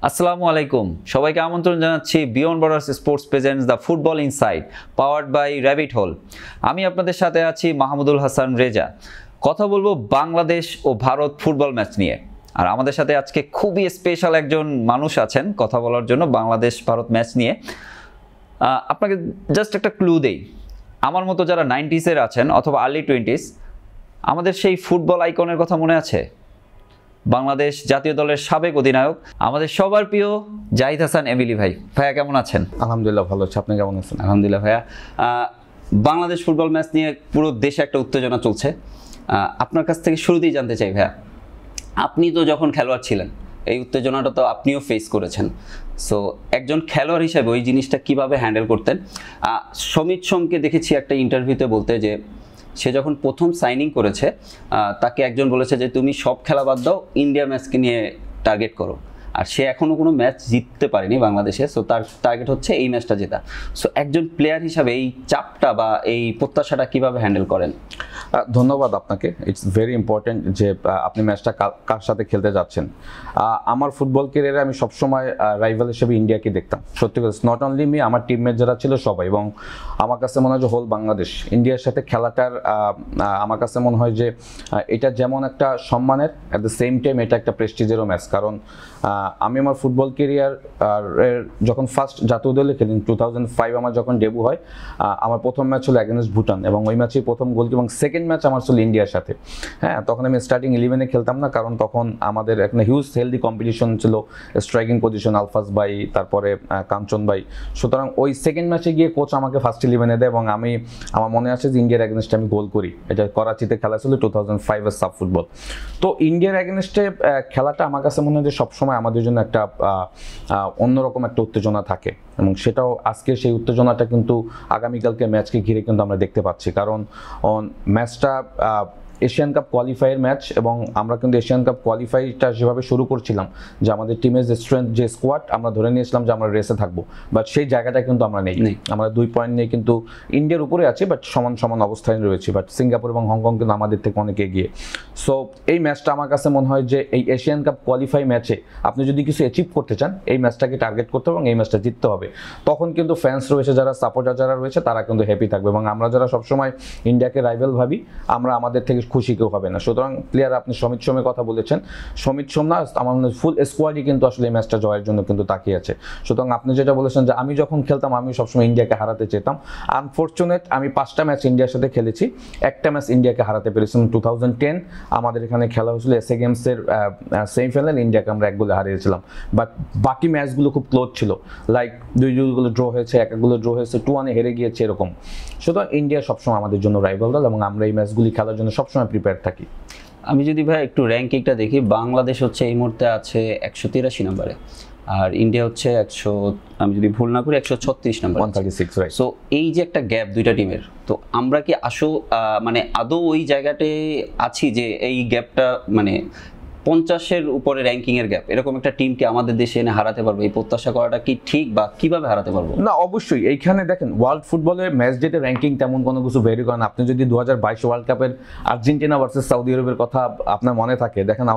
আসসালামু আলাইকুম, সবাইকে আমন্ত্রণ জানাচ্ছি Beyond Borders Sports presents the Football Inside powered by Rabbit Hole. আমি আপনাদের সাথে আছি মাহমুদুল হাসান রেজা। কথা বলবো বাংলাদেশ ও ভারত ফুটবল ম্যাচ নিয়ে। আর আমাদের সাথে আজকে খুবই স্পেশাল একজন মানুষ আছেন কথা বলার জন্য বাংলাদেশ ভারত ম্যাচ নিয়ে। আপনাকে জাস্ট একটা ক্লু দেই, আমার মতো যারা 90s-এর আছেন অথবা আর্লি 20s, আমাদের সেই ফুটবল আইকনের কথা মনে আছে? বাংলাদেশ জাতীয় দলের সাবেক অধিনায়ক, আমাদের সবার প্রিয় জাহিদ হাসান এমিলি ভাই। ভাইয়া কেমন আছেন? আলহামদুলিল্লাহ ভালো আছি, আপনি কেমন আছেন? আলহামদুলিল্লাহ ভাইয়া। বাংলাদেশ ফুটবল ম্যাচ নিয়ে পুরো দেশে একটা উত্তেজনা চলছে। আপনার কাছ থেকে শুরুতেই জানতে চাই ভাইয়া, আপনি তো যখন খেলোয়াড় ছিলেন এই উত্তেজনাটা তো আপনিও ফেস করেছেন, সো একজন খেলোয়াড় হিসেবে ওই জিনিসটা কিভাবে হ্যান্ডেল করতেন? সমিত সোমকে দেখেছি একটা ইন্টারভিউতে বলতে যে সে যখন প্রথম সাইনিং করেছে তাকে একজন বলেছে যে তুমি সব খেলা বাদ দাও, ইন্ডিয়া ম্যাচকে নিয়ে টার্গেট করো। আর সে এখনও কোনো ম্যাচ জিততে পারেনি বাংলাদেশে, সো তার টার্গেট হচ্ছে এই ম্যাচটা জেতা। সো একজন প্লেয়ার হিসাবে এই চাপটা বা এই প্রত্যাশাটা কিভাবে হ্যান্ডেল করেন? ধন্যবাদ আপনাকে। ইটস ভেরি ইম্পর্টেন্ট যে আপনি ম্যাচটা কার সাথে খেলতে যাচ্ছেন। আমার ফুটবল ক্যারিয়ারে আমি সবসময় রাইভাল হিসেবে ইন্ডিয়াকে দেখতাম। সত্যি কথা, নট অনলি মি, আমার টিমমেট যারা ছিল সবাই, এবং আমার কাছে মনে হয় যে হোল বাংলাদেশ ইন্ডিয়ার সাথে খেলাটার আমার কাছে মনে হয় যে এটা যেমন একটা সম্মানের, অ্যাট দ্য সেম টাইম এটা একটা প্রেস্টিজেরও ম্যাচ। কারণ আমি আমার ফুটবল ক্যারিয়ার যখন ফার্স্ট জাতীয় দলে খেলি 2005 আমার যখন ডেবু হয়, আমার প্রথম ম্যাচ ছিল অ্যাগেনস্ট ভুটান, এবং ওই ম্যাচেই প্রথম গোল, এবং সেকেন্ড ম্যাচ আমার ছিল ইন্ডিয়ার সাথে। হ্যাঁ, তখন আমি স্টার্টিং 11-এ খেলতাম না, কারণ তখন আমাদের একটা হিউজ হেলদি কম্পিটিশন ছিল, স্ট্রাইকিং পজিশন আলফাজ ভাই, তারপরে কাঞ্চন ভাই। সুতরাং ওই সেকেন্ড ম্যাচে গিয়ে কোচ আমাকে ফার্স্ট 11-এ দেয়, এবং আমার মনে আছে যে ইন্ডিয়ার অ্যাগেনস্টে আমি গোল করি। এটা করাচিতে খেলা ছিল 2005-এর সাব ফুটবল। তো ইন্ডিয়ার অ্যাগেনস্টে খেলাটা আমার কাছে মনে হয় যে সবসময় আমাদের জন্য একটা অন্যরকম একটা উত্তেজনা থাকে, এবং সেটাও আজকে সেই উত্তেজনাটা কিন্তু আগামীকালকে ম্যাচকে ঘিরে কিন্তু আমরা দেখতে পাচ্ছি। কারণ ম্যাচটা এশিয়ান কাপ কোয়ালিফাইয়ের ম্যাচ, এবং আমরা কিন্তু এশিয়ান কাপ কোয়ালিফাইটা যেভাবে শুরু করছিলাম যে আমাদের টিমের যে স্ট্রেংথ, যে স্কোয়াড, আমরা ধরে নিয়েছিলাম যে আমরা রেসে থাকবো, বাট সেই জায়গাটা কিন্তু আমরা নেই। আমরা 2 পয়েন্ট নিয়ে কিন্তু ইন্ডিয়ার উপরে আছি, বাট সমান সমান অবস্থায় রয়েছি, বাট সিঙ্গাপুর এবং হংকং কিন্তু আমাদের থেকে অনেক এগিয়ে। সো এই ম্যাচটা আমার কাছে মনে হয় যে এই এশিয়ান কাপ কোয়ালিফাই ম্যাচে আপনি যদি কিছু অ্যাচিভ করতে চান, এই ম্যাচটাকে টার্গেট করতে হবে এবং এই ম্যাচটা জিততে হবে। তখন কিন্তু ফ্যান্স রয়েছে, যারা সাপোর্টার যারা রয়েছে, তারা কিন্তু হ্যাপি থাকবে, এবং আমরা যারা সবসময় ইন্ডিয়াকে রাইভাল ভাবি, আমরা আমাদের থেকে খুশি কেউ হবে না। সুতরাং প্লেয়ার, আপনি সমিত সোমের কথা বলেছেন, সমিত সোম না, আমার মনে হয় ফুল স্কোয়াডই কিন্তু আসলে এই ম্যাচটা জয়ের জন্য কিন্তু তাকিয়ে আছে। সুতরাং আপনি যেটা বলেছেন যে আমি যখন খেলতাম আমি সবসময় ইন্ডিয়াকে হারাতে চেতাম। আনফর্চুনেট, আমি 5টা ম্যাচ ইন্ডিয়ার সাথে খেলেছি, একটা ম্যাচ ইন্ডিয়াকে হারাতে পেরেছিলাম 2010 আমাদের এখানে খেলা হয়েছিল এসএ গেমসের সেমিফাইনাল, ইন্ডিয়াকে আমরা 1 গোলে হারিয়েছিলাম। বাট বাকি ম্যাচগুলো খুব ক্লোজ ছিল, লাইক 2-2 ড্র হয়েছে, 1 ড্র হয়েছে, 2-1-এ হেরে গিয়েছে, এরকম। সুতরাং ইন্ডিয়া সবসময় আমাদের জন্য রাইভাল দল, এবং আমরা এই ম্যাচগুলি খেলার জন্য সবসময় প্রিপেয়ার থাকি। আমি যদি ভাই একটু র্যাঙ্কিংটা দেখি, বাংলাদেশ হচ্ছে এই মুহূর্তে আছে 183 নম্বরে, আর ইন্ডিয়া হচ্ছে আমি যদি ভুল না করি 136 নম্বর, 136, রাইট। সো এই যে একটা গ্যাপ দুইটা টিমের, তো আমরা কি মানে আদৌ ওই জায়গাতে আছি যে এই গ্যাপটা মানে 50-এর উপরে র্যাঙ্কিংয়ের গ্যাপ, এরকম একটা টিমকে আমাদের দেশে এনে হারাতে পারবো, এই প্রত্যাশা করাটা কি ঠিক, বা কিভাবে হারাতে পারবো? না, অবশ্যই। এইখানে দেখেন, ওয়ার্ল্ড ফুটবলের ম্যাচ ডেতে র্যাঙ্কিং তেমন কোনো কিছু ভেরি করে না। আপনি যদি 2022 ওয়ার্ল্ড কাপের আর্জেন্টিনা ভার্সেস সৌদি আরবের কথা আপনার মনে থাকে, দেখেন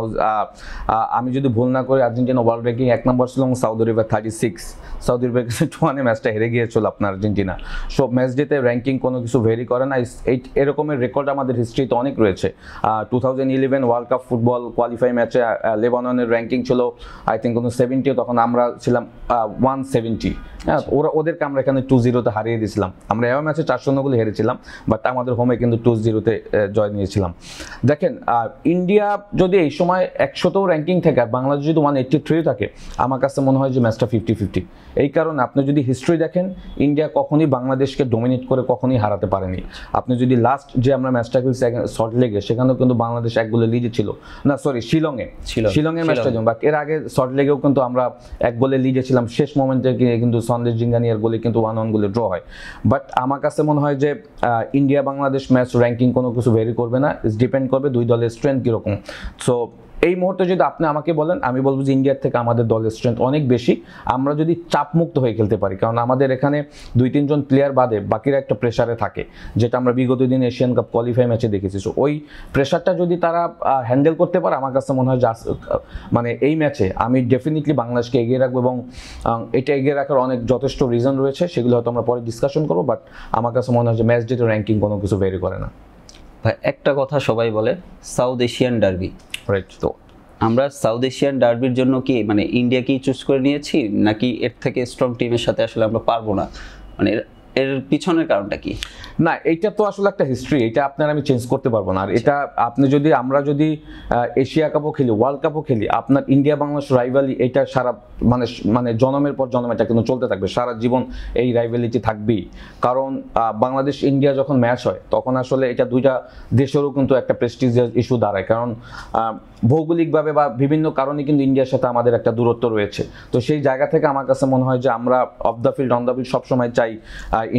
আমি যদি ভুল না করি, আর্জেন্টিনা ওয়ার্ল্ড র্যাঙ্কিং 1 নম্বর ছিল, এবং সৌদি আরবের 36, সৌদি আরবের কাছে 2-1-এ ম্যাচটা হেরে গিয়েছিল আপনার আর্জেন্টিনা। সো ম্যাচ ডেতে র্যাঙ্কিং কোনো কিছু ভেরি করে না। এরকমের রেকর্ড আমাদের হিস্ট্রিতে অনেক রয়েছে। 2011 ওয়ার্ল্ড কাপ ফুটবল কোয়ালিফাই ম্যাচে লেবাননের র্যাঙ্কিং ছিল আই থিঙ্ক 70, তখন আমরা ছিলাম 170। হ্যাঁ, ওদেরকে আমরা এখানে 2-0-তে হারিয়ে দিয়েছিলাম। আমরা এও ম্যাচে 4-0 গোলে হেরেছিলাম, বাট আমাদের হোমে কিন্তু 2-0-তে জয় নিয়েছিলাম। দেখেন, ইন্ডিয়া যদি এই সময় 100তেও র্যাঙ্কিং থাকে আর বাংলাদেশ যদি 183 থাকে, আমার কাছে মনে হয় যে ম্যাচটা 50-50। এই কারণে আপনি যদি হিস্ট্রি দেখেন, ইন্ডিয়া কখনই বাংলাদেশকে ডোমিনেট করে কখনই হারাতে পারেনি। আপনি যদি লাস্ট যে আমরা ম্যাচটা খেলছি সল্টলেকে, সেখানেও কিন্তু বাংলাদেশ 1 গোলে লিডে ছিল, না সরি শিলংয়ের ম্যাচটা, বাট এর আগে সল্টলেকেও কিন্তু আমরা 1 গোলে লিডে ছিলাম, শেষ মোমেন্টে কিন্তু সন্দেশ জিঙ্গানিয়ার গোলে কিন্তু 1-1 গোলে ড্র হয়। বাট আমার কাছে মনে হয় যে ইন্ডিয়া বাংলাদেশ ম্যাচ র্যাঙ্কিং কোনো কিছু ভেরি করবে না, ডিপেন্ড করবে 2 দলের স্ট্রেংথ কীরকম। সো এই মুহূর্তে যদি আপনি আমাকে বলেন, আমি বলবো যে ইন্ডিয়ার থেকে আমাদের দলের স্ট্রেংথ অনেক বেশি। আমরা যদি চাপমুক্ত হয়ে খেলতে পারি, কারণ আমাদের এখানে 2-3 জন প্লেয়ার বাদে বাকিরা একটা প্রেশারে থাকে, যেটা আমরা বিগত দিন এশিয়ান কাপ কোয়ালিফাই ম্যাচে দেখেছি। সো ওই প্রেশারটা যদি তারা হ্যান্ডেল করতে পারে, আমার কাছে মনে হয় যে মানে এই ম্যাচে আমি ডেফিনেটলি বাংলাদেশকে এগিয়ে রাখবো, এবং এটা এগিয়ে রাখার অনেক যথেষ্ট রিজন রয়েছে, সেগুলো হয়তো আমরা পরে ডিসকাশন করবো। বাট আমার কাছে মনে হয় যে ম্যাচ ডেটের র্যাঙ্কিং কোনো কিছু ভেরি করে না। ভাই একটা কথা সবাই বলে, সাউথ এশিয়ান ডার্বি, রাইট। তো আমরা সাউথ এশিয়ান ডার্বির জন্য কি মানে ইন্ডিয়াকেই চুজ করে নিয়েছি, নাকি এর থেকে স্ট্রং টিমের সাথে আসলে আমরা পারবো না? মানে এর পিছনের কারণটা কি? না, এটা তো আসলে একটা হিস্ট্রি, এটা আপনার আমি চেঞ্জ করতে পারবো না। আর এটা আপনি যদি, আমরা যদি এশিয়া কাপও খেলি, ওয়ার্ল্ড কাপও খেলি, আপনার ইন্ডিয়া বাংলাদেশ রাইভালি এটা সারা মানে জনমের পর জনম এটা কিন্তু চলতে থাকবে, সারা জীবন এই রাইভালিটি থাকবেই। কারণ বাংলাদেশ ইন্ডিয়া যখন ম্যাচ হয় তখন আসলে এটা দুইটা দেশেরও কিন্তু একটা প্রেস্টিজিয়াস ইস্যু দাঁড়ায়, কারণ ভৌগোলিকভাবে বা বিভিন্ন কারণে কিন্তু ইন্ডিয়ার সাথে আমাদের একটা দূরত্ব রয়েছে। তো সেই জায়গা থেকে আমার কাছে মনে হয় যে আমরা of the field on the field সবসময় চাই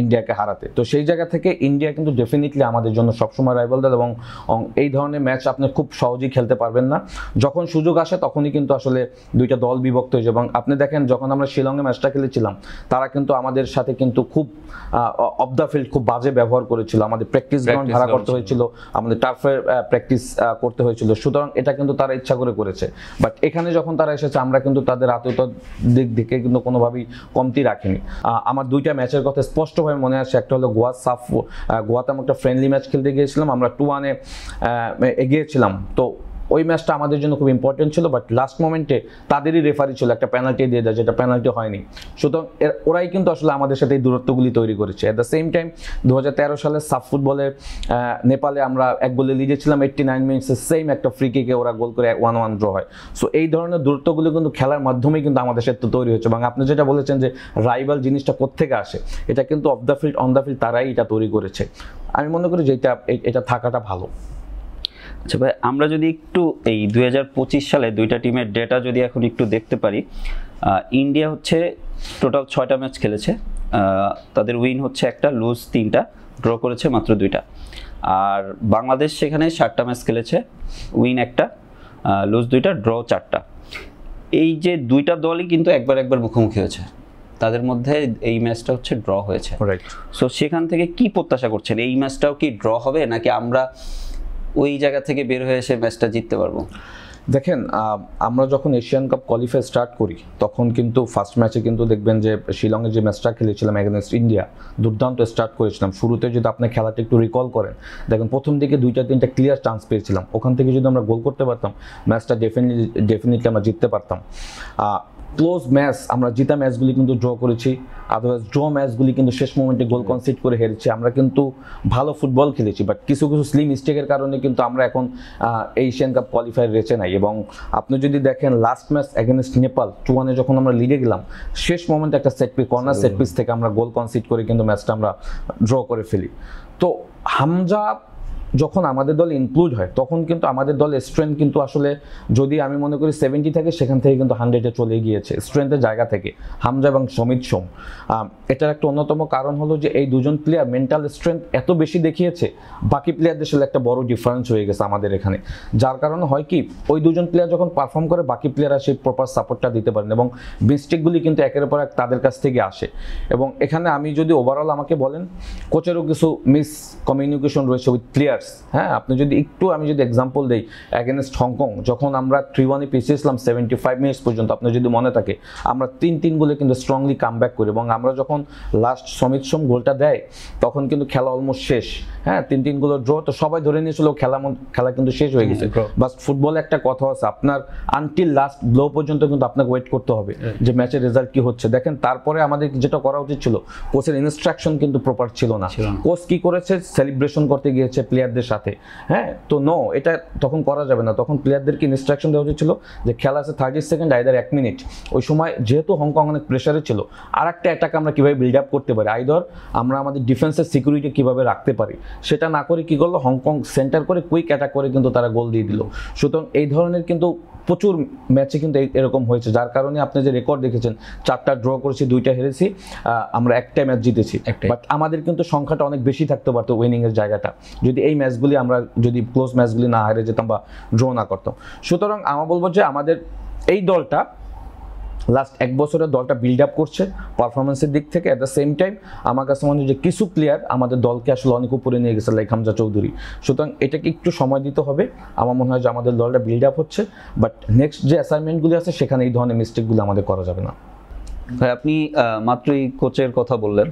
ইন্ডিয়াকে হারাতে। তো সেই জায়গা থেকে ইন্ডিয়া কিন্তু ডেফিনেটলি আমাদের জন্য সবসময় রাইভাল দল, এবং এই ধরনের ম্যাচ আপনি খুব সহজেই খেলতে পারবেন না। যখন সুযোগ আসে তখনই কিন্তু আসলে দুইটা দল বিভক্ত হয়েছে। এবং আপনি দেখেন যখন আমরা শিলংয়ে ম্যাচটা খেলেছিলাম, তারা কিন্তু আমাদের সাথে কিন্তু খুব অফ দ্য ফিল্ড খুব বাজে ব্যবহার করেছিল, আমাদের প্র্যাকটিস গ্রাউন্ড ভাড়া করতে হয়েছিল, আমাদের টার্ফের প্র্যাকটিস করতে হয়েছিল। সুতরাং এটা কিন্তু তারা ইচ্ছা করে করেছে। বাট এখানে যখন তারা এসেছে, আমরা কিন্তু তাদের আত্মীয়তার দিক থেকে কিন্তু কোনোভাবেই কমতি রাখিনি। আমার দুইটা ম্যাচের কথা স্পষ্টভাবে মনে আসে। একটা হলো গোয়াতে আমরা একটা ফ্রেন্ডলি ম্যাচ খেলতে গিয়েছিলাম, আমরা 2-1 এগিয়েছিলাম। তো ওই ম্যাচটা আমাদের জন্য খুব ইম্পর্টেন্ট ছিল, বাট লাস্ট মোমেন্টে তাদেরই রেফারি ছিল, একটা পেনাল্টি দিয়ে দেয়, যেটা পেনাল্টি হয়নি। সুতরাং ওরাই কিন্তু আসলে আমাদের সাথে এই দূরত্বগুলি তৈরি করেছে। অ্যাট দ্য সেম টাইম 2013 সালে সাফ ফুটবলে নেপালে আমরা 1 গোলে লিডে ছিলাম, 89 মিনিটসে সেম একটা ফ্রি কিকে ওরা গোল করে 1-1 ড্র হয়। সো এই ধরনের দূরত্বগুলো কিন্তু খেলার মাধ্যমেই কিন্তু আমাদের সাথে তৈরি হয়েছে। এবং আপনি যেটা বলেছেন যে রাইভাল জিনিসটা কোত্থেকে আসে, এটা কিন্তু of the field on the field তারাই এটা তৈরি করেছে। আমি মনে করি যে এটা থাকাটা ভালো। আচ্ছা ভাই, আমরা যদি একটু এই 2025 সালে দুইটা টিমের ডেটা যদি এখন একটু দেখতে পারি, ইন্ডিয়া হচ্ছে টোটাল 6টা ম্যাচ খেলেছে, তাদের উইন হচ্ছে 1টা, লুজ 3টা, ড্র করেছে মাত্র 2টা। আর বাংলাদেশ সেখানে 7টা ম্যাচ খেলেছে, উইন 1টা, লুজ 2টা, ড্র 4টা। এই যে দুইটা দলই কিন্তু একবার মুখোমুখি হয়েছে, তাদের মধ্যে এই ম্যাচটা হচ্ছে ড্র হয়েছে। রাইট। সো সেখান থেকে কি প্রত্যাশা করছেন, এই ম্যাচটাও কি ড্র হবে, নাকি আমরা ওই জায়গা থেকে বের হয়ে এসে ম্যাচটা জিততে পারবো? দেখেন, আমরা যখন এশিয়ান কাপ কোয়ালিফাই স্টার্ট করি তখন কিন্তু ফার্স্ট ম্যাচে কিন্তু দেখবেন যে শিলংয়ে যে ম্যাচটা খেলেছিলাম এগেনস্ট ইন্ডিয়া, দুর্দান্ত স্টার্ট করেছিলাম। শুরুতে যদি আপনি খেলাটা একটু রিকল করেন, দেখেন প্রথম দিকে 2-3টা ক্লিয়ার চান্স পেয়েছিলাম, ওখান থেকে যদি আমরা গোল করতে পারতাম ম্যাচটা ডেফিনেটলি আমরা জিততে পারতাম। ক্লোজ ম্যাচ, আমরা জিতা ম্যাচগুলি কিন্তু ড্র করেছি, আদারওয়াইজ ড্র ম্যাচগুলি কিন্তু শেষ মোমেন্টে গোল কনসিড করে হেরেছি। আমরা কিন্তু ভালো ফুটবল খেলেছি, বাট কিছু স্লিম মিস্টেকের কারণে কিন্তু আমরা এখন এশিয়ান কাপ কোয়ালিফায়ার রেচে নাই। এবং আপনি যদি দেখেন লাস্ট ম্যাচ এগেনস্ট নেপাল 2-1 যখন আমরা লিডে গেলাম, শেষ মোমেন্টে একটা কর্নার সেট পিস থেকে আমরা গোল কনসিড করে কিন্তু ম্যাচটা আমরা ড্র করে ফেলি। তো হামজা যখন আমাদের দলে ইনক্লুড হয় তখন কিন্তু আমাদের দলের স্ট্রেংথ কিন্তু আসলে যদি আমি মনে করি 70 থাকে, সেখান থেকে কিন্তু 100-এ চলে গিয়েছে স্ট্রেংথের জায়গা থেকে, হামজা এবং সমিত সোম। এটার একটা অন্যতম কারণ হলো যে এই দুজন প্লেয়ার মেন্টাল স্ট্রেংথ এত বেশি দেখিয়েছে, বাকি প্লেয়ারদের সাথে একটা বড় ডিফারেন্স হয়ে গেছে আমাদের এখানে। যার কারণে হয় কি, ওই দুজন প্লেয়ার যখন পারফর্ম করে বাকি প্লেয়াররা সেই প্রপার সাপোর্টটা দিতে পারেন, এবং মিস্টেকগুলি কিন্তু একের পর এক তাদের কাছ থেকে আসে। এবং এখানে আমি যদি ওভারঅল আমাকে বলেন, কোচেরও কিছু মিস কমিউনিকেশন রয়েছে উইথ প্লেয়ার্স। হ্যাঁ, আপনি যদি একটু, আমি যদি এক্সাম্পল দিই, অ্যাগেনস্ট হংকং যখন আমরা 3-1-এ পিছিয়েছিলাম 75 মিনিটস পর্যন্ত, আপনার যদি মনে থাকে, আমরা 3-3 গোলে কিন্তু স্ট্রংলি কাম ব্যাক করি। এবং আমরা যখন লাস্ট সমিত সোম গোলটা দেয় তখন কিন্তু খেলা অলমোস্ট শেষ। হ্যাঁ, 3-3 গোলের ড্র, তো সবাই ধরে নিয়েছিল খেলা কিন্তু শেষ হয়ে গেছে। বাস ফুটবলে একটা কথা আছে, আপনার আনটিল লাস্ট ব্লো পর্যন্ত কিন্তু আপনাকে ওয়েট করতে হবে যে ম্যাচের রেজাল্ট কি হচ্ছে। দেখেন তারপরে আমাদের যেটা করা উচিত ছিল, কোচের ইনস্ট্রাকশন কিন্তু প্রপার ছিল না। কোচ কি করেছে, সেলিব্রেশন করতে গিয়েছে প্লেয়ারদের সাথে। হ্যাঁ, তো নো, এটা তখন করা যাবে না। তখন প্লেয়ারদেরকে ইনস্ট্রাকশন দেওয়া উচিত ছিল যে খেলা আছে 30 সেকেন্ড, আইদার 1 মিনিট। ওই সময় যেহেতু হংকং অনেক প্রেশারে ছিল, আর একটা অ্যাটাক আমরা কীভাবে বিল্ড আপ করতে পারি, আইদার আমরা আমাদের ডিফেন্সের সিকিউরিটি কীভাবে রাখতে পারি, সেটা না করে কী করলো, হংকং সেন্টার করে কুইক অ্যাটাক করে কিন্তু তারা গোল দিয়ে দিল। সুতরাং এই ধরনের কিন্তু প্রচুর ম্যাচে কিন্তু এরকম হয়েছে, যার কারণে আপনি যে রেকর্ড দেখেছেন, 4টা ড্র করেছি, 2টা হেরেছি, আমরা একটা ম্যাচ জিতেছি। বাট আমাদের কিন্তু সংখ্যাটা অনেক বেশি থাকতে পারতো উইনিংয়ের জায়গাটা, যদি এই ম্যাচগুলি আমরা যদি ক্লোজ ম্যাচগুলি না হারে যেতাম বা ড্র না করতাম। সুতরাং আমার বলবো যে আমাদের এই দলটা লাস্ট 1 বছরের দলটা বিল্ড আপ করছে পারফরমেন্সের দিক থেকে। অ্যাট দ্য সেম টাইম আমার কাছে মনে হয় যে কিছু প্লেয়ার আমাদের দলকে আসলে অনেক উপরে নিয়ে গেছে, লাইক হামজা চৌধুরী। সুতরাং এটাকে একটু সময় দিতে হবে। আমার মনে হয় যে আমাদের দলটা বিল্ড আপ হচ্ছে, বাট নেক্সট যে অ্যাসাইনমেন্টগুলি আছে সেখানে এই ধরনের মিস্টেকগুলো আমাদের করা যাবে না। ভাই আপনি মাত্রই কোচের কথা বললেন,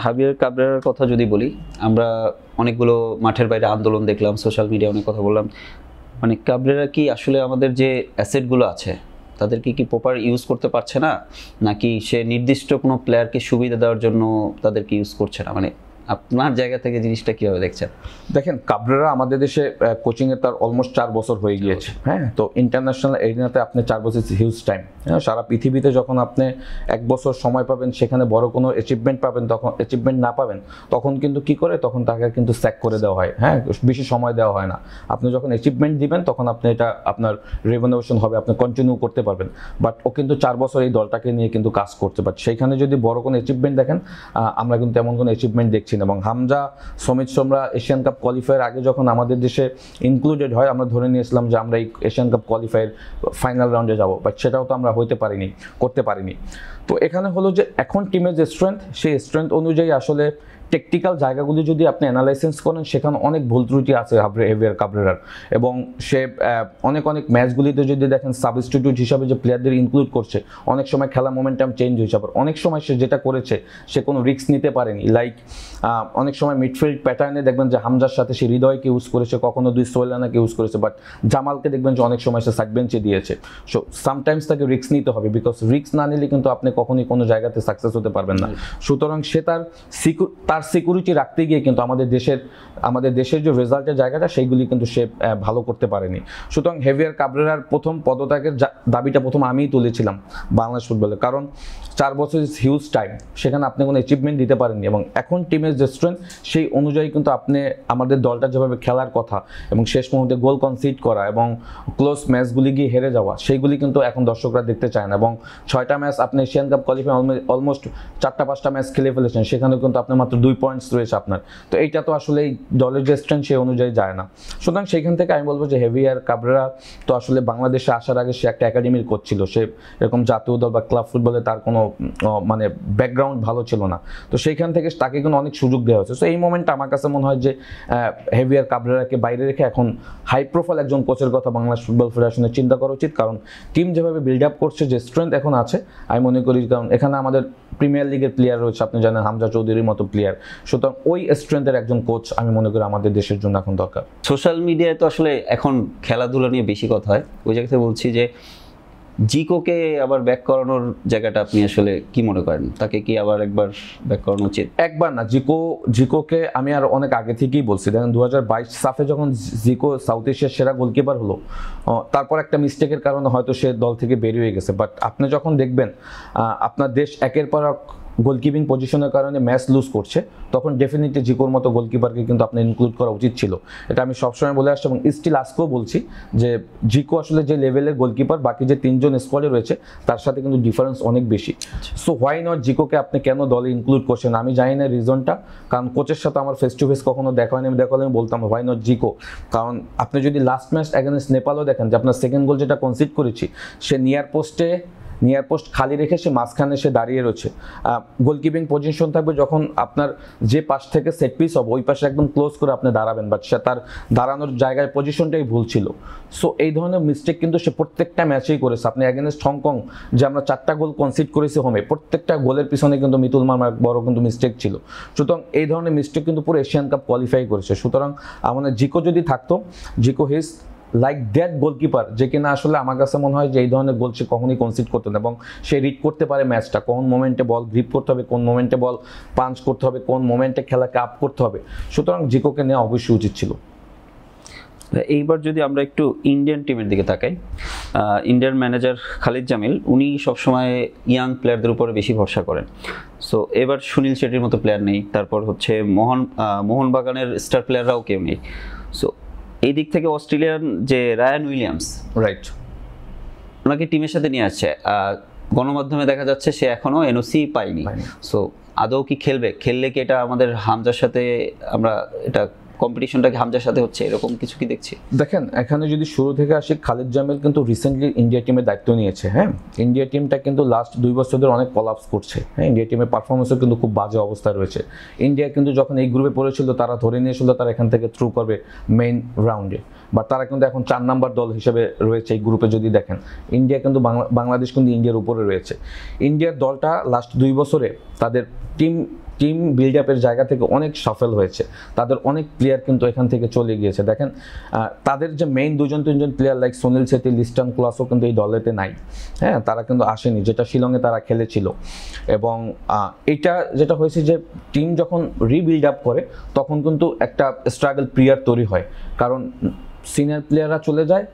হাবিয়ার কাবরেরার কথা যদি বলি, আমরা অনেকগুলো মাঠের বাইরে আন্দোলন দেখলাম, সোশ্যাল মিডিয়া অনেক কথা বললাম, মানে কাবরেরা কি আসলে আমাদের যে অ্যাসেটগুলো আছে তাদেরকে কি প্রপার ইউজ করতে পারছে না, নাকি সে নির্দিষ্ট কোনো প্লেয়ারকে সুবিধা দেওয়ার জন্য তাদেরকে ইউজ করছে না? মানে আপনার জায়গা থেকে জিনিসটা কীভাবে দেখছেন? দেখেন, কাবরেরা আমাদের দেশে কোচিংয়ে তার অলমোস্ট 4 বছর হয়ে গিয়েছে। হ্যাঁ, তো ইন্টারন্যাশনাল এরিনাতে আপনি 4 বছর হিউজ টাইম। হ্যাঁ, সারা পৃথিবীতে যখন আপনি 1 বছর সময় পাবেন, সেখানে বড় কোনো অ্যাচিভমেন্ট পাবেন, তখন অ্যাচিভমেন্ট না পাবেন তখন কিন্তু কি করে, তখন তাকে কিন্তু স্যাক করে দেওয়া হয়। হ্যাঁ, বেশি সময় দেওয়া হয় না। আপনি যখন অ্যাচিভমেন্ট দিবেন তখন আপনি এটা আপনার রেভেনিউশন হবে, আপনি কন্টিনিউ করতে পারবেন। বাট ও কিন্তু 4 বছর এই দলটাকে নিয়ে কিন্তু কাজ করছে, বাট সেইখানে যদি বড় কোনো অ্যাচিভমেন্ট দেখেন, আমরা কিন্তু তেমন কোনো অ্যাচিভমেন্ট দেখছি না। এবং Hamza, Samit Somra Asian cup qualifier আগে যখন আমাদের দেশে ইনক্লুডেড হয়, আমরা ধরে নিয়েছিলাম যে আমরা এই এশিয়ান কাপ কোয়ালিফায়ার ফাইনাল রাউন্ডে যাব, বাট সেটাও তো আমরা করতে পারিনি। তো এখানে হলো যে এখন টিমের যে স্ট্রেংথ, সেই স্ট্রেংথ অনুযায়ী আসলে টেকনিক্যাল জায়গাগুলি যদি আপনি অ্যানালাইসিস করেন, সেখানে অনেক ভুল ত্রুটি আছে হেভিয়ার কাবরেরার। এবং সে অনেক ম্যাচগুলিতে যদি দেখেন সাবস্টিটিউট হিসাবে যে প্লেয়ারদের ইনক্লুড করছে, অনেক সময় খেলা মোমেন্টাম চেঞ্জ হয়েছে। আবার অনেক সময় সে যেটা করেছে, সে কোনো রিস্ক নিতে পারেনি। লাইক অনেক সময় মিডফিল্ড প্যাটার্নে দেখবেন যে হামজার সাথে সে হৃদয়কে ইউজ করেছে, কখনো দুই সোহেলানাকে ইউজ করেছে, বাট জামালকে দেখবেন যে অনেক সময় সে সাইড বেঞ্চে দিয়েছে। সো সামটাইমস তাকে রিস্ক নিতে হবে, বিকজ রিস্ক না নিলে কিন্তু আপনি কখনোই কোনো জায়গাতে সাকসেস হতে পারবেন না। সুতরাং সে তার সিকিউরিটি রাখতে গিয়ে কিন্তু আমাদের দেশের যে রেজাল্টের জায়গাটা, সেইগুলি কিন্তু সে ভালো করতে পারেনি। সুতরাং হেভিয়ার কাবরেরার প্রথম পদত্যাগের দাবিটা প্রথম আমিই তুলেছিলাম বাংলাদেশ ফুটবলে, কারণ 4 বছর ইজ হিউজ টাইম, সেখানে আপনি কোনো অ্যাচিভমেন্ট দিতে পারেননি। এবং এখন টিমের যে স্ট্রেংথ, সেই অনুযায়ী কিন্তু আপনি আমাদের দলটা যেভাবে খেলার কথা এবং শেষ মুহূর্তে গোল কনসিড করা এবং ক্লোজ ম্যাচগুলি গিয়ে হেরে যাওয়া, সেইগুলি কিন্তু এখন দর্শকরা দেখতে চায় না। এবং 6টা ম্যাচ আপনি এশিয়ান কাপ কোয়ালিফাই অলমোস্ট 4টা-5টা ম্যাচ খেলে ফেলেছেন, সেখানে কিন্তু আপনার মাত্র 2 পয়েন্টস রয়েছে আপনার। তো এইটা তো আসলে এই দলের যে স্ট্রেংথ সেই অনুযায়ী যায় না। সুতরাং সেইখান থেকে আমি বলবো যে হেভিয়ার কাবরেরা তো আসলে বাংলাদেশে আসার আগে সে একটা একাডেমির কোচ ছিল, সে এরকম জাতীয় দল বা ক্লাব ফুটবলে তার কোনো মানে ব্যাকগ্রাউন্ড ভালো ছিল না। তো সেইখান থেকে তাকে কিন্তু অনেক সুযোগ দেওয়া হয়েছে। সো এই মোমেন্টটা আমার কাছে মনে হয় যে হেভিয়ার কাবরেরাকে বাইরে রেখে এখন হাই প্রোফাইল একজন কোচের কথা বাংলাদেশ ফুটবল ফেডারেশনের চিন্তা করা উচিত। কারণ টিম যেভাবে বিল্ড আপ করছে, যে স্ট্রেংথ এখন আছে, আমি মনে করি, কারণ এখানে আমাদের প্রিমিয়ার লিগের প্লেয়ার রয়েছে, আপনি জানেন হামজা চৌধুরীর মতো প্লেয়ার। সুতরাং ওই স্ট্রেংথের একজন কোচ আমি মনে করি আমাদের দেশের জন্য এখন দরকার। সোশ্যাল মিডিয়ায় তো আসলে এখন খেলাধুলা নিয়ে বেশি কথা হয়, ওই জায়গা থেকে বলছি যে জিকোকে আবার ব্যাক করানোর জায়গাটা আপনি আসলে কি মনে করেন? তাকে কি আবার একবার ব্যাক করানো উচিত? একবার না, জিকোকে আমি আর অনেক আগে থেকেই বলছি। দেখেন 2022 সাফে যখন জিকো সাউথ এশিয়ার সেরা গোলকিপার হলো, তারপর একটা মিস্টেকের কারণে হয়তো সে দল থেকে বেরিয়ে গেছে। বাট আপনি যখন দেখবেন আপনার দেশ একের পর এক গোলকিপিং পজিশনের কারণে ম্যাচ লুজ করছে, তখন ডেফিনেটলি জিকোর মতো গোলকিপারকে কিন্তু আপনার ইনক্লুড করা উচিত ছিল। এটা আমি সবসময় বলে আসছি এবং স্টিল আজকেও বলছি যে জিকো আসলে যে লেভেলের গোলকিপার, বাকি যে 3জন স্কোয়াডে রয়েছে তার সাথে কিন্তু ডিফারেন্স অনেক বেশি। সো হোয়াই নট জিকোকে আপনি কেন দলে ইনক্লুড করছেন? আমি জানি না রিজনটা, কারণ কোচের সাথে আমার ফেস টু ফেস কখনো দেখা হয়নি। আমি দেখালে আমি বলতাম হোয়াই নট জিকো, কারণ আপনি যদি লাস্ট ম্যাচ এগেইনস্ট নেপালও দেখেন যে আপনার সেকেন্ড গোল যেটা কনসিড করেছি, সে নিয়ার পোস্ট খালি রেখে সে মাঝখানে সে দাঁড়িয়ে রয়েছে। গোলকিপিং পজিশন থাকবে, যখন আপনার যে পাশ থেকে সেট পিস হবে ওই পাশে একদম ক্লোজ করে আপনি দাঁড়াবেন, বাট সে তার দাঁড়ানোর জায়গায় পজিশনটাই ভুল ছিল। সো এই ধরনের মিস্টেক কিন্তু সে প্রত্যেকটা ম্যাচেই করেছে। আপনি এগেনস্ট হংকং যে আমরা 4টা গোল কনসিড করেছি হোমে, প্রত্যেকটা গোলের পিছনে কিন্তু মিতুল মার্মার বড় কিন্তু মিস্টেক ছিল। সুতরাং এই ধরনের মিস্টেক কিন্তু পুরো এশিয়ান কাপ কোয়ালিফাই করেছে। সুতরাং আমাদের জিকো যদি থাকতো, জিকো হিজ লাইক দ্যাট গোলকিপার, যে কিনা আসলে আমার কাছে মনে হয় যে এই ধরনের গোল সে কখনোই কনসিড করতো না। এবং সে রিড করতে পারে ম্যাচটা, কোন মোমেন্টে বল গ্রিপ করতে হবে, কোন মোমেন্টে বল পাঞ্চ করতে হবে, কোন মোমেন্টে খেলাকে আপ করতে হবে। সুতরাং জিকোকে নেওয়া অবশ্যই উচিত ছিল। এইবার যদি আমরা একটু ইন্ডিয়ান টিমের দিকে তাকাই, ইন্ডিয়ান ম্যানেজার খালিদ জামিল উনি সবসময় ইয়াং প্লেয়ারদের উপরে বেশি ভরসা করেন। সো এবার সুনীল শেট্টির মতো প্লেয়ার নেই, তারপর হচ্ছে মোহনবাগানের স্টার প্লেয়াররাও কেউ নেই। সো এই দিক থেকে অস্ট্রেলিয়ান যে রায়ান উইলিয়ামস, রাইট, ওনাকে টিমের সাথে নিয়ে আসছে, গণমাধ্যমে দেখা যাচ্ছে সে এখনো এনওসি পায়নি। সো আদৌ কি খেলবে? খেললে কি এটা আমাদের হামজার সাথে আমরা এটা কম্পিটিশনটা কি হামজার সাথে হচ্ছে, এরকম কিছু কি দেখছি? দেখেন, এখানে যদি শুরু থেকে আসি, খালিদ জামিল কিন্তু রিসেন্টলি ইন্ডিয়া টিমের দায়িত্ব নিয়েছে। হ্যাঁ, ইন্ডিয়া টিমটা কিন্তু লাস্ট 2 বছর ধরে অনেক কলাপস করছে। হ্যাঁ, ইন্ডিয়া টিমের পারফরমেন্সও কিন্তু খুব বাজে অবস্থায় রয়েছে। ইন্ডিয়া কিন্তু যখন এই গ্রুপে পড়েছিল, তারা ধরে নিয়েছিল তারা এখান থেকে থ্রু করবে মেইন রাউন্ডে, বাট তারা কিন্তু এখন 4 নাম্বার দল হিসেবে রয়েছে এই গ্রুপে। যদি দেখেন, ইন্ডিয়া কিন্তু বাংলাদেশ কিন্তু ইন্ডিয়ার উপরে রয়েছে। ইন্ডিয়ার দলটা লাস্ট 2 বছরে তাদের টিম বিল্ড আপের জায়গা থেকে অনেক সফল হয়েছে। তাদের অনেক প্লেয়ার কিন্তু এখান থেকে চলে গিয়েছে। দেখেন, তাদের যে main 2-3 player like Sunil Chhetri, Liston ক্লাসও কিন্তু এই দলেতে নাই। হ্যাঁ, তারা কিন্তু আসেনি, যেটা শিলংয়ে তারা খেলেছিল। এবং এটা যেটা হয়েছে যে টিম যখন রিবিল্ড আপ করে তখন কিন্তু একটা স্ট্রাগল পিরিয়ড তৈরি হয়, কারণ সিনিয়র প্লেয়াররা চলে যায়,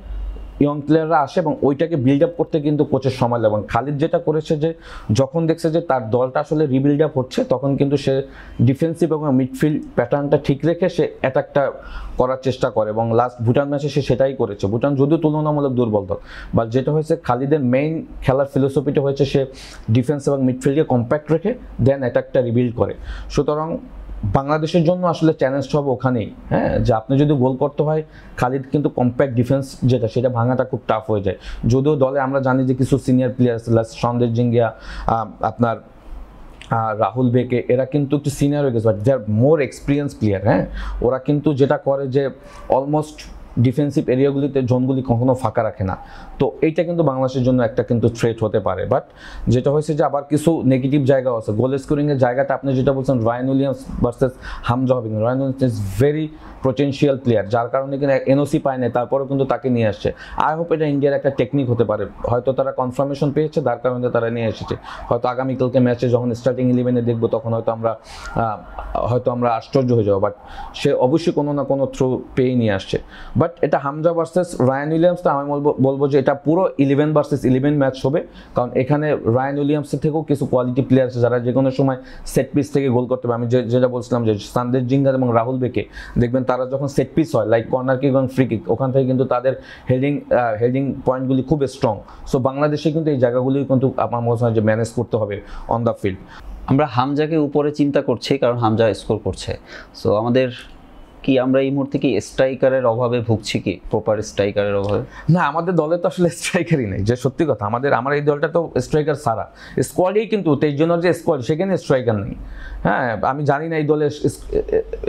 ইয়ং প্লেয়াররা আসে, এবং ওইটাকে বিল্ড আপ করতে কিন্তু কোচের সময় লাগে। এবং খালিদ যেটা করেছে যে যখন দেখছে যে তার দলটা আসলে রিবিল্ড আপ হচ্ছে, তখন কিন্তু সে ডিফেন্সিভ এবং মিডফিল্ড প্যাটার্নটা ঠিক রেখে সে অ্যাটাকটা করার চেষ্টা করে, এবং লাস্ট ভুটান ম্যাচে সে সেটাই করেছে। ভুটান যদিও তুলনামূলক দুর্বল দল, বাট যেটা হয়েছে খালিদের মেইন খেলার ফিলোসফিটা হয়েছে সে ডিফেন্স এবং মিডফিল্ডকে কম্প্যাক্ট রেখে দেন অ্যাটাকটা রিবিল্ড করে। সুতরাং বাংলাদেশের জন্য আসলে চ্যালেঞ্জটা হবে ওখানেই। হ্যাঁ, যে আপনি যদি গোল করতে হয়, খালিদ কিন্তু কম্প্যাক্ট ডিফেন্স যেটা, সেটা ভাঙাটা খুব টাফ হয়ে যায়। যদিও দলে আমরা জানি যে কিছু সিনিয়র প্লেয়ার, সন্দেশ জিঙ্গিয়া, আপনার রাহুল বেকে, এরা কিন্তু একটু সিনিয়র হয়ে গেছে, but they are more experience player. হ্যাঁ, ওরা কিন্তু যেটা করে যে অলমোস্ট ডিফেন্সিভ এরিয়াগুলিতে জোনগুলি কখনো ফাঁকা রাখে না। তো এইটা কিন্তু বাংলাদেশের জন্য একটা কিন্তু থ্রেট হতে পারে। বাট যেটা হয়েছে যে আবার কিছু নেগেটিভ জায়গাও আছে। গোল স্কোরিংয়ের জায়গাটা আপনি যেটা বলছেন, রায়ান উইলিয়ামস ভার্সেস হামজা হবে, Ryan Williams is very potential player, যার কারণে কিন্তু এনওসি পায় না, তারপরেও কিন্তু তাকে নিয়ে আসছে। আই হোপ এটা ইন্ডিয়ার একটা টেকনিক হতে পারে। হয়তো তারা কনফার্মেশন পেয়েছে, যার কারণে তারা নিয়ে এসেছে। হয়তো আগামীকালকে ম্যাচে যখন স্টার্টিং 11-এ দেখবো, তখন হয়তো আমরা আশ্চর্য হয়ে যাবো। বাট সে অবশ্যই কোনো না কোনো থ্রু পেয়ে নিয়ে আসছে। বাট এটা হামজা ভার্সেস রায়ান উইলিয়ামসটা আমি বলবো যে এটা পুরো 11 ভার্সেস 11 ম্যাচ হবে, কারণ এখানে রায়ান উইলিয়ামসের থেকেও কিছু কোয়ালিটি প্লেয়ার আছে যারা যে কোনো সময় সেট পিস থেকে গোল করতে পারে। আমি যেটা বলছিলাম যে সন্দেশ জিঙ্গা এবং রাহুল বেকে দেখবেন, তারা যখন সেট পিস হয় লাইক কর্নার কিক এবং ফ্রি কিক, ওখান থেকে কিন্তু তাদের হেডিং পয়েন্টগুলি খুব স্ট্রং। সো বাংলাদেশে কিন্তু এই জায়গাগুলি কিন্তু আমার মনে হয় যে ম্যানেজ করতে হবে অন দ্য ফিল্ড। আমরা হামজাকে উপরে চিন্তা করছি কারণ হামজা স্কোর করছে। সো আমাদের কি আমরা এই মুহূর্তে কি স্ট্রাইকারের অভাবে ভুগছি, কি প্রপার স্ট্রাইকারের অভাবে? না, আমাদের দলে তো আসলে স্ট্রাইকারই নেই, যে সত্যি কথা। আমার এই দলটা তো স্ট্রাইকার সারা স্কোয়াডেই, কিন্তু 23 জনের যে স্কোয়াড সেখানে স্ট্রাইকার নেই। হ্যাঁ, আমি জানি না এই দলের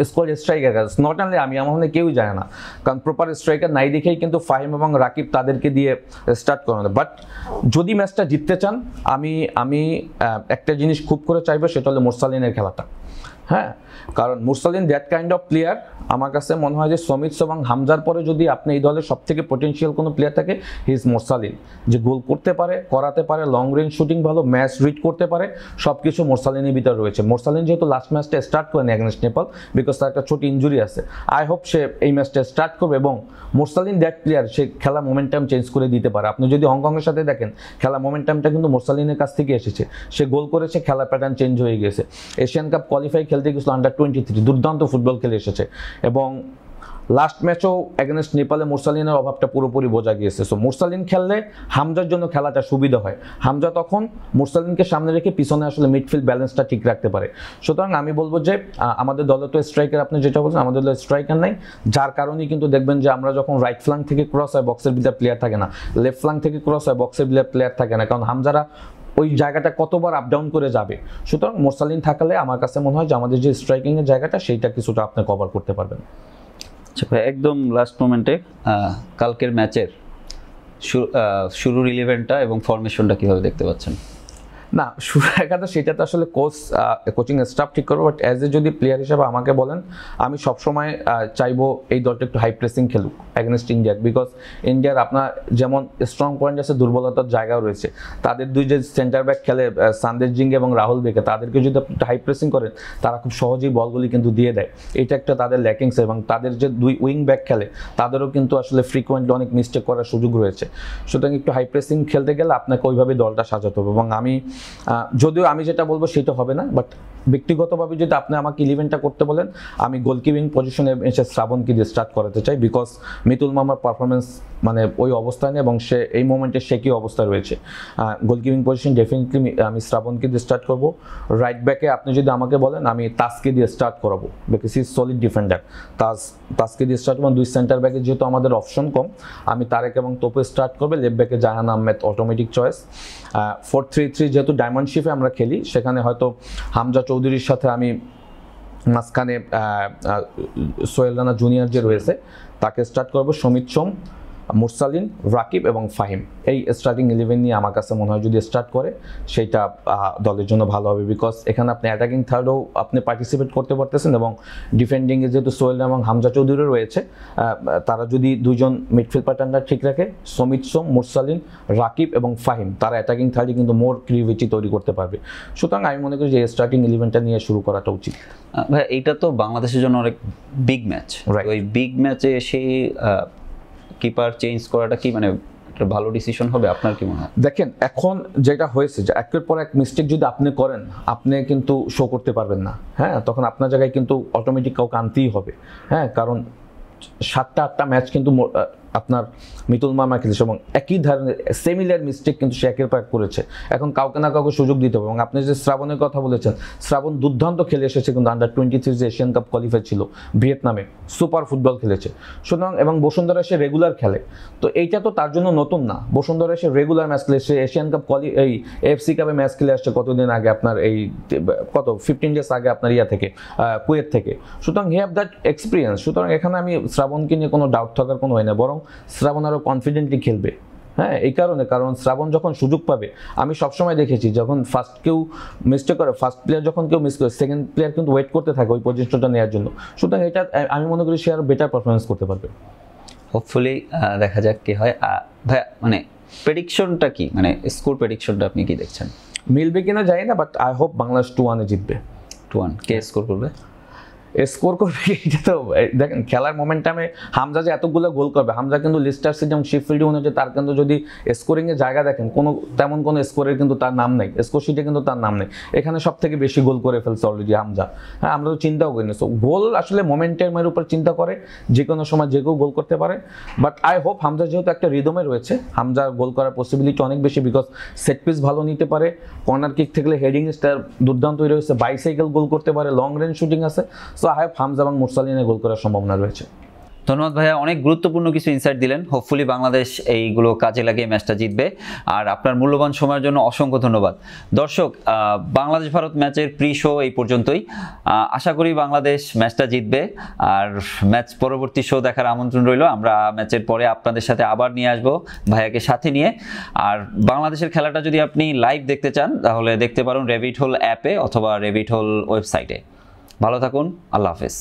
স্কোয়াড স্ট্রাইকার নট অনলি আমার মনে কেউই জানে না, কারণ প্রপার স্ট্রাইকার নাই দেখেই কিন্তু ফাহিম এবং রাকিব তাদেরকে দিয়ে স্টার্ট করানো। বাট যদি ম্যাচটা জিততে চান, আমি একটা জিনিস খুব করে চাইবো, সেটা হলো মুরসালিনের খেলাটা। হ্যাঁ, কারণ মুরসালিন দ্যাট কাইন্ড অফ প্লেয়ার। আমার কাছে মনে হয় যে সমিত এবং হামজার পরে যদি আপনি এই দলের সব থেকে পোটেনশিয়াল কোনো প্লেয়ার থাকে, হি ইজ মুরসালিন। যে গোল করতে পারে, করাতে পারে, লং রেঞ্জ শুটিং ভালো, ম্যাচ রিড করতে পারে, সব কিছু মুরসালিনের ভিতরে রয়েছে। মুরসালিন যেহেতু লাস্ট ম্যাচটা স্টার্ট করেনি এগেনস্ট নেপাল, বিকজ তার একটা ছোট ইঞ্জুরি আছে। আই হোপ সে এই ম্যাচটা স্টার্ট করবে, এবং মুরসালিন দ্যাট প্লেয়ার, সে খেলা মোমেন্টাম চেঞ্জ করে দিতে পারে। আপনি যদি হংকংয়ের সাথে দেখেন, খেলা মোমেন্টামটা কিন্তু মুরসালিনের কাছ থেকে এসেছে। সে গোল করেছে, খেলা প্যাটার্ন চেঞ্জ হয়ে গেছে। এশিয়ান কাপ কোয়ালিফাই খেলতে গেছিল আন্ডার-23, দুর্দান্ত ফুটবল খেলে এসেছে। এবং লাস্ট ম্যাচও এগেনস্ট নেপালে মুরসালিনের অভাবটা পুরোপুরি বোঝা গিয়েছে। সো মুরসালিন খেললে হামজার জন্য খেলাটা সুবিধা হয়। হামজা তখন মুরসালিনকে সামনে রেখে পিছনে আসলে মিডফিল্ড ব্যালেন্সটা ঠিক রাখতে পারে। সুতরাং আমি বলবো যে আমাদের দলে তো স্ট্রাইকার, আপনি যেটা বলছেন, আমাদের দলে স্ট্রাইকার নাই, যার কারণেই কিন্তু দেখবেন যে আমরা যখন রাইট ফ্ল্যাঙ্ক থেকে ক্রস হয়, বক্সের ভিতরে প্লেয়ার থাকে না, লেফট ফ্ল্যাঙ্ক থেকে ক্রস হয়, বক্সের ভিতরে প্লেয়ার থাকে না, কারণ হামজারা ওই জায়গাটা কতবার আপ ডাউন করে যাবে। সুতরাং মুরসালিন থাকলে আমার কাছে মনে হয় যে আমাদের যে স্ট্রাইকিংয়ের জায়গাটা, সেইটা কিছুটা আপনি কভার করতে পারবেন। আচ্ছা ভাই, একদম লাস্ট মোমেন্টে কালকের ম্যাচের শুরুর 11টা এবং ফরমেশনটা কিভাবে দেখতে পাচ্ছেন? না, শুরু একাদশ সেটা তো আসলে কোচিং স্টাফ ঠিক করবো, বাট অ্যাজ এ যদি প্লেয়ার হিসেবে আমাকে বলেন, আমি সবসময় চাইবো এই দলটা একটু হাই প্রেসিং খেলুক এগেনস্ট ইন্ডিয়া, বিকজ ইন্ডিয়ার আপনার যেমন স্ট্রং পয়েন্ট আছে, দুর্বলতার জায়গাও রয়েছে। তাদের দুই যে সেন্টার ব্যাক খেলে, সন্দেশ জিঙ্গে এবং রাহুল বেকে, তাদেরকে যদি আপনি হাই প্রেসিং করেন, তারা খুব সহজেই বলগুলি কিন্তু দিয়ে দেয়। এটা একটা তাদের ল্যাকিংস। এবং তাদের যে দুই উইং ব্যাক খেলে, তাদেরও কিন্তু আসলে ফ্রিকোয়েন্টলি অনেক মিস্টেক করার সুযোগ রয়েছে। সুতরাং একটু হাই প্রেসিং খেলতে গেলে আপনাকে ওইভাবে দলটা সাজাতে হবে। এবং যদিও আমি যেটা বলবো সেটা হবে না, বাট ব্যক্তিগতভাবে যদি আপনি আমাকে 11টা করতে বলেন, আমি গোলকিপিং পজিশনে এসে শ্রাবণকে দিয়ে স্টার্ট করাতে চাই, বিকজ মিতুল মামার পারফরমেন্স মানে ওই অবস্থায় নেই এবং সে এই মোমেন্টে সে কি অবস্থায় রয়েছে। গোলকিপিং পজিশন ডেফিনেটলি আমি শ্রাবণকে দিয়ে স্টার্ট করব। রাইট ব্যাকে আপনি যদি আমাকে বলেন, আমি তাসকে দিয়ে স্টার্ট করাবো, বিকজ ইজ সলিড ডিফেন্ডার। তাসকে দিয়ে স্টার্ট করবো। 2 সেন্টার ব্যাকে যেহেতু আমাদের অপশন কম, আমি তারেক এবং তোপে স্টার্ট করবে। লেফট ব্যাকে জাহান আহমেদ অটোমেটিক চয়েস। 4-3-3 যেহেতু ডায়মন্ড শিপে আমরা খেলি, সেখানে হয়তো হামজা চৌধুরীর সাথে আমি মাঝখানে সোহেল রানা জুনিয়র যে রয়েছে তাকে স্টার্ট করবো। সমিত সোম, মুরসালিন, রাকিব এবং ফাহিম, এই স্টার্টিং 11 নিয়ে আমার কাছে মনে হয় যদি স্টার্ট করে সেইটা দলের জন্য ভালো হবে, বিকজ এখানে আপনি অ্যাটাকিং থার্ডও আপনি পার্টিসিপেট করতে পারতেছেন এবং ডিফেন্ডিংয়ে যেহেতু সোহেল এবং হামজা চৌধুরী রয়েছে, তারা যদি দুইজন মিডফিল্ড প্যাটার্নটা ঠিক রাখে, সমিত সোম, মুরসালিন, রাকিব এবং ফাহিম, তারা অ্যাটাকিং থার্ডে কিন্তু মোর ক্রিয়েটিভিটি তৈরি করতে পারবে। সুতরাং আমি মনে করি যে স্টার্টিং 11টা নিয়ে শুরু করাটা উচিত। ভাই এইটা তো বাংলাদেশের জন্য অনেক বিগ ম্যাচ, ওই বিগ ম্যাচে সেই কিপার চেঞ্জ করাটা কি মানে একটা ভালো ডিসিশন হবে, আপনার কি মনে হয়? দেখেন, এখন যেটা হয়েছে যে একের পর এক মিস্টেক যদি আপনি করেন, আপনি কিন্তু শো করতে পারবেন না। হ্যাঁ, তখন আপনার জায়গায় কিন্তু অটোমেটিক কাউকে আনতেই হবে। হ্যাঁ, কারণ 7টা-8টা ম্যাচ কিন্তু আপনার মিতুল মামা খেলেছে এবং একই ধরনের সিমিলার মিস্টেক কিন্তু সে একের পর এক করেছে। এখন কাউকে না কাউকে সুযোগ দিতে হবে। এবং আপনি যে শ্রাবণের কথা বলেছেন, শ্রাবণ দুর্দান্ত খেলে এসেছে কিন্তু আন্ডার-23 যে এশিয়ান কাপ কোয়ালিফাই ছিল ভিয়েতনামে, সুপার ফুটবল খেলেছে। সুতরাং এবং বসুন্ধরা সে রেগুলার খেলে, তো এইটা তো তার জন্য নতুন না। বসুন্ধরা সে রেগুলার ম্যাচ খেলে, সে এশিয়ান কাপ এই AFC কাপে ম্যাচ খেলে আসছে কতদিন আগে, আপনার এই 15 ডেজ আগে আপনার থেকে কুয়েত থেকে। সুতরাং হি হ্যাভ দ্যাট এক্সপিরিয়েন্স। সুতরাং এখানে আমি শ্রাবণকে নিয়ে কোনো ডাউট থাকার কোনো হয় না, বরং শ্রাবণ আরও কনফিডেন্টলি খেলবে। হ্যাঁ, এই কারণ শ্রাবণ যখন সুযোগ পাবে, আমি সবসময় দেখেছি যখন ফার্স্ট কেউ মিস্টেক করে, ফার্স্ট প্লেয়ার যখন কেউ মিস করে, সেকেন্ড প্লেয়ার কিন্তু ওয়েট করতে থাকে ওই পজিশনটা নেওয়ার জন্য। সুতরাং এটা আমি মনে করি সে আরও বেটার পারফরমেন্স করতে পারবে। হোপফুলি দেখা যাক কি হয়। ভাই মানে প্রেডিকশনটা কি, মানে স্কোর প্রেডিকশনটা আপনি কি দেখছেন? মিলবে কিনা জানি না, বাট আই হোপ বাংলাদেশ 2-1 জিতবে। 2-1 কে স্কোর করবে? স্কোর করবে এটা তো দেখেন, খেলার মোমেন্টামে হামজা যে এতগুলো গোল করবে, হামজা কিন্তু লিস্টার সিটি এবং শিফিল্ড ইউনাইটেড, তার কিন্তু যদি স্কোরিংয়ের জায়গা দেখেন, তেমন কোনো স্কোরের কিন্তু তার নাম নেই, স্কোর শিটে কিন্তু তার নাম নেই। এখানে সব থেকে বেশি গোল করে ফেলছে অলরেডি হামজা। হ্যাঁ, আমরা তো চিন্তাও করি না। সো গোল আসলে মোমেন্টামের উপর চিন্তা করে, যে কোনো সময় যে কেউ গোল করতে পারে। বাট আই হোপ হামজা যেহেতু একটা রিদমে রয়েছে, হামজার গোল করার পসিবিলিটি অনেক বেশি, বিকজ সেট পিস ভালো নিতে পারে, কর্নার কিক থেকে হেডিং স্টার দুর্দান্ত রয়েছে, বাইসাইকেল গোল করতে পারে, লং রেঞ্জ শুটিং আছে। সো আই হোপ হামজা এবং মুরসালিনের গোল করার সম্ভাবনা রয়েছে। ধন্যবাদ ভাইয়া, অনেক গুরুত্বপূর্ণ কিছু ইনসাইট দিলেন। হোপফুলি বাংলাদেশ এইগুলো কাজে লাগিয়ে ম্যাচটা জিতবে। আর আপনার মূল্যবান সময়ের জন্য অসংখ্য ধন্যবাদ। দর্শক, বাংলাদেশ ভারত ম্যাচের প্রি শো এই পর্যন্তই। আশা করি বাংলাদেশ ম্যাচটা জিতবে। আর ম্যাচ পরবর্তী শো দেখার আমন্ত্রণ রইল। আমরা ম্যাচের পরে আপনাদের সাথে আবার নিয়ে আসবো ভাইয়াকে সাথে নিয়ে। আর বাংলাদেশের খেলাটা যদি আপনি লাইভ দেখতে চান, তাহলে দেখতে পারেন রেভিট হোল অ্যাপে অথবা রেভিট হোল ওয়েবসাইটে। ভালো থাকুন, আল্লাহ হাফেজ।